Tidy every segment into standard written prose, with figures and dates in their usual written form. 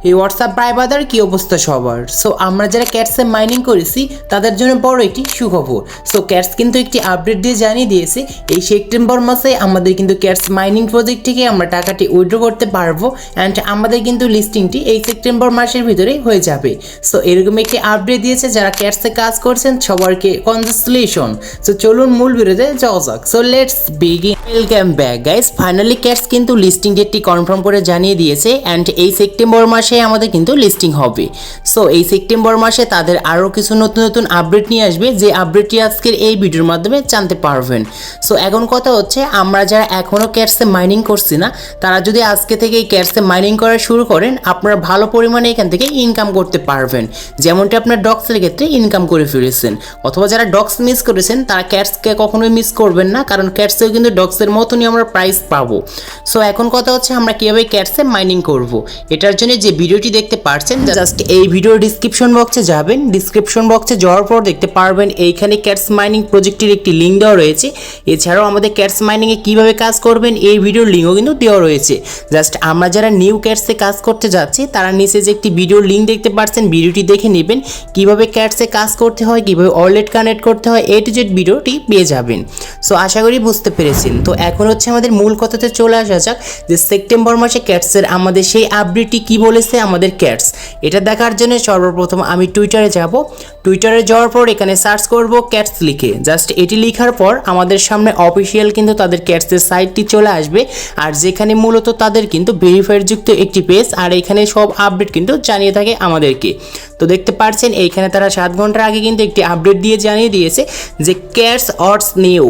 এই হোয়াটসঅ্যাপ ভাই বাদার কি অবস্থা সবার। সো আমরা যারা ক্যাটসে মাইনিং করেছি তাদের জন্য বড় একটি সুখবর। সো ক্যাটস কিন্তু একটি আপডেট দিয়ে জানিয়ে দিয়েছে এই সেপ্টেম্বর মাসে আমাদের কিন্তু ক্যাটস মাইনিং প্রজেক্ট থেকে আমরা টাকাটি উইথড্র করতে পারবো অ্যান্ড আমাদের কিন্তু লিস্টিংটি এই সেপ্টেম্বর মাসের ভিতরেই হয়ে যাবে। সো এরকম একটি আপডেট দিয়েছে যারা ক্যাটসে কাজ করছেন সবাইকে কনগ্রাচুলেশন। সো চলুন মূল ভিডিওতে যাওয়া যাক। So let's begin. Welcome back guys, finally cats কিন্তু লিস্টিং ডেটটি কনফার্ম করে জানিয়ে দিয়েছে অ্যান্ড এই সেপ্টেম্বর মাসে আমাদের কিন্তু লিস্টিং হবে। সো এই সেপ্টেম্বর মাসে তাদের আরও কিছু নতুন নতুন আপডেট নিয়ে আসবে, যে আপডেটটি আজকের এই ভিডিওর মাধ্যমে জানতে পারবেন। সো এখন কথা হচ্ছে, আমরা যারা এখনও ক্যাটসে মাইনিং করছি না তারা যদি আজকে থেকে এই ক্যাটসে মাইনিং করা শুরু করেন আপনারা ভালো পরিমাণে এখান থেকে ইনকাম করতে পারবেন, যেমনটি আপনার ডগসের ক্ষেত্রে ইনকাম করে ফিরেছেন। অথবা যারা ডগস মিস করেছেন তারা ক্যাটসকে কখনোই মিস করবেন না, কারণ ক্যাটসেও কিন্তু ডগসের মতনই আমরা প্রাইস পাবো। সো এখন কথা হচ্ছে আমরা কীভাবে ক্যাটসে মাইনিং করব। এটার জন্য যে ভিডিওটি দেখতে পাচ্ছেন জাস্ট এই ভিডিওর ডিসক্রিপশন বক্সে যাবেন। ডিসক্রিপশন বক্সে যাওয়ার পর দেখতে পারবেন এইখানে ক্যাটস মাইনিং প্রজেক্টের একটি লিঙ্ক দেওয়া রয়েছে। এছাড়াও আমাদের ক্যাটস মাইনিংয়ে কীভাবে কাজ করবেন এই ভিডিওর লিঙ্কও কিন্তু দেওয়া রয়েছে। জাস্ট আমরা যারা নিউ ক্যাটসে কাজ করতে যাচ্ছি তারা নিচে যে একটি ভিডিওর লিঙ্ক দেখতে পাচ্ছেন, ভিডিওটি দেখে নেবেন কীভাবে ক্যাটসে কাজ করতে হয়, কীভাবে ওয়ালেট কানেক্ট করতে হয়, A to Z ভিডিওটি পেয়ে যাবেন। সো আশা করি বুঝতে পেরেছেন। তো এখন হচ্ছে আমাদের মূল কথাতে চলে আসা যাক যে সেপ্টেম্বর মাসে ক্যাটসের আমাদের সেই আপডেটটি কী বলেছে আমাদের ক্যাটস। এটা দেখার জন্য সর্বপ্রথম আমি টুইটারে যাব। টুইটারে যাওয়ার পর এখানে সার্চ করব ক্যাটস লিখে। জাস্ট এটি লেখার পর আমাদের সামনে অফিসিয়াল কিন্তু তাদের ক্যাটসের সাইটটি চলে আসবে, আর যেখানে মূলত তাদের কিন্তু ভেরিফাইড যুক্ত একটি পেজ, আর এখানে সব আপডেট কিন্তু জানিয়ে থাকে আমাদেরকে। তো দেখতে পাচ্ছেন এইখানে তারা 7 ঘন্টা আগে কিন্তু একটি আপডেট দিয়ে জানিয়ে দিয়েছে যে ক্যাটস অর্ডস নিউ।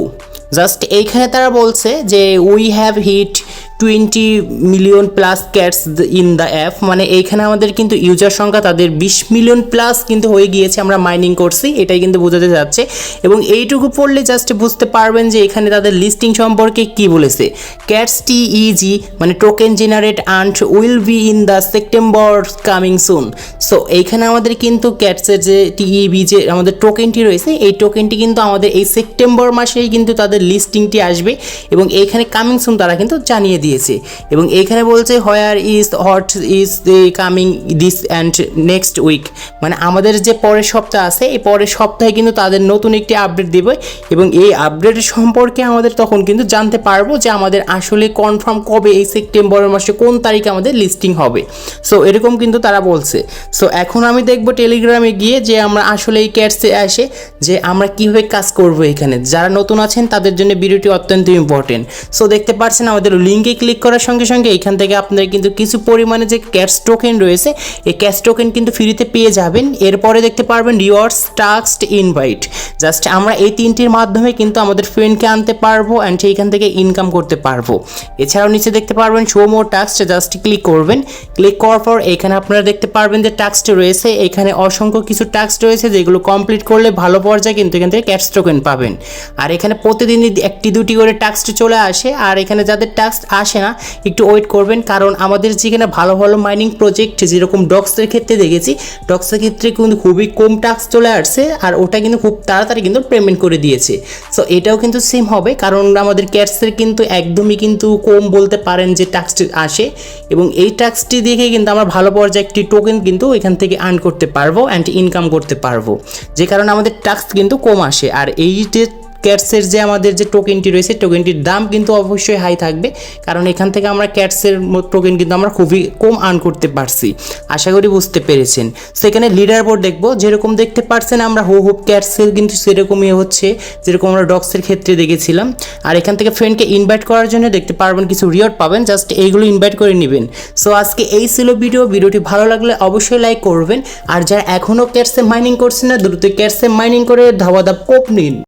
জাস্ট এইখানে তারা বলছে যে we have hit 20 million plus cats in the app, মানে এইখানে আমাদের কিন্তু ইউজার সংখ্যা তাদের 20 মিলিয়ন প্লাস কিন্তু হয়ে গিয়েছে, আমরা মাইনিং করছি এটাই কিন্তু বোঝাতে যাচ্ছে। এবং এইটুকু পড়লে জাস্ট বুঝতে পারবেন যে এখানে তাদের লিস্টিং সম্পর্কে কি বলেছে। ক্যাটস TEG মানে token generate and will be in the September coming soon. So এইখানে আমাদের কিন্তু ক্যাটসের যে TEB যে আমাদের টোকেনটি রয়েছে এই টোকেনটি কিন্তু আমাদের এই সেপ্টেম্বর মাসেই কিন্তু তাদের লিস্টিংটি আসবে এবং এইখানে কামিং সুন তারা কিন্তু জানিয়ে দিয়েছে। এবং এখানে বলছে where is hot is the coming this and next week, মানে আমাদের যে পরের সপ্তাহ আছে এই পরের সপ্তাহে কিন্তু তাদের নতুন একটি আপডেট দেবে এবং এই আপডেটের সম্পর্কে আমাদের তখন কিন্তু জানতে পারবো যে আমাদের আসলে কনফার্ম কবে এই সেপ্টেম্বরের মাসে কোন তারিখে আমাদের লিস্টিং হবে। সো এরকম কিন্তু তারা বলছে। সো এখন আমি দেখবো টেলিগ্রামে গিয়ে যে আমরা আসলে এই ক্যাটসে আসে যে আমরা কীভাবে কাজ করবো। এখানে যারা নতুন আছেন তাদের জন্য ভিডিওটি অত্যন্ত ইম্পর্টেন্ট। সো দেখতে পাচ্ছেন আমাদের লিঙ্কে ক্লিক করার সঙ্গে সঙ্গে এখান থেকে আপনারা কিন্তু কিছু পরিমাণে যে ক্যাটস টোকেন রয়েছে এই ক্যাটস টোকেন কিন্তু ফ্রিতে পেয়ে যাবেন। এরপরে দেখতে পারবেন রিওয়ার্ডস টাস্ক ইনভাইট। জাস্ট আমরা এই তিনটির মাধ্যমে কিন্তু আমাদের ফ্রেন্ডকে আনতে পারবো অ্যান্ড সেইখান থেকে ইনকাম করতে পারবো। এছাড়াও নিচে দেখতে পারবেন শো মোর টাস্ক, জাস্ট ক্লিক করবেন। ক্লিক করার পর এখানে আপনারা দেখতে পারবেন যে টাস্কটি রয়েছে, এখানে অসংখ্য কিছু টাস্ক রয়েছে যেগুলো কমপ্লিট করলে ভালো পর্যায়ে কিন্তু এখান থেকে ক্যাটস টোকেন পাবেন। আর এখানে প্রতিদিনই 1-2টি করে টাস্ক চলে আসে, আর এখানে যাদের টাস্ক আসে না একটু ওয়েট করবেন, কারণ আমাদের যেখানে ভালো ভালো মাইনিং প্রজেক্ট যেরকম ডগসের ক্ষেত্রে দেখেছি ডগসের ক্ষেত্রে কিন্তু খুবই কম টাস্ক চলে আসছে আর ওটা কিন্তু খুব তাড়াতাড়ি কিন্তু পেমেন্ট করে দিয়েছে। সো এটাও কিন্তু সেম হবে, কারণ আমাদের ক্যাটসের কিন্তু একদমই কিন্তু কম বলতে পারেন যে টাস্কটি আসে এবং এই টাস্কটি দেখে কিন্তু আমরা ভালো পর্যায়ে একটি টোকেন কিন্তু এখান থেকে আর্ন করতে পারবো অ্যান্ড ইনকাম করতে পারবো, যে কারণে আমাদের টাস্ক কিন্তু কম আসে। আর এই যে ক্যাটসের যে আমাদের যে টোকেনটি রয়েছে টোকেনটির দাম কিন্তু অবশ্যই হাই থাকবে, কারণ এখান থেকে আমরা ক্যাটসের টোকেন কিন্তু আমরা খুবই কম আর্ন করতে পারছি। আশা করি বুঝতে পেরেছেন। সেখানে লিডার বোর্ড দেখবো, যেরকম দেখতে পারছেন আমরা হুপ ক্যাটসের কিন্তু সেরকমই হচ্ছে যেরকম আমরা ডগসের ক্ষেত্রে দেখেছিলাম। আর এখান থেকে ফ্রেন্ডকে ইনভাইট করার জন্য দেখতে পারবেন কিছু রিওয়ার্ড পাবেন, জাস্ট এইগুলো ইনভাইট করে নেবেন। সো আজকে এই ছিল ভিডিওটি ভালো লাগলে অবশ্যই লাইক করবেন, আর যারা এখনও ক্যাটসে মাইনিং করছে না দ্রুত ক্যাটসে মাইনিং করে ধাপ কোপ নিন।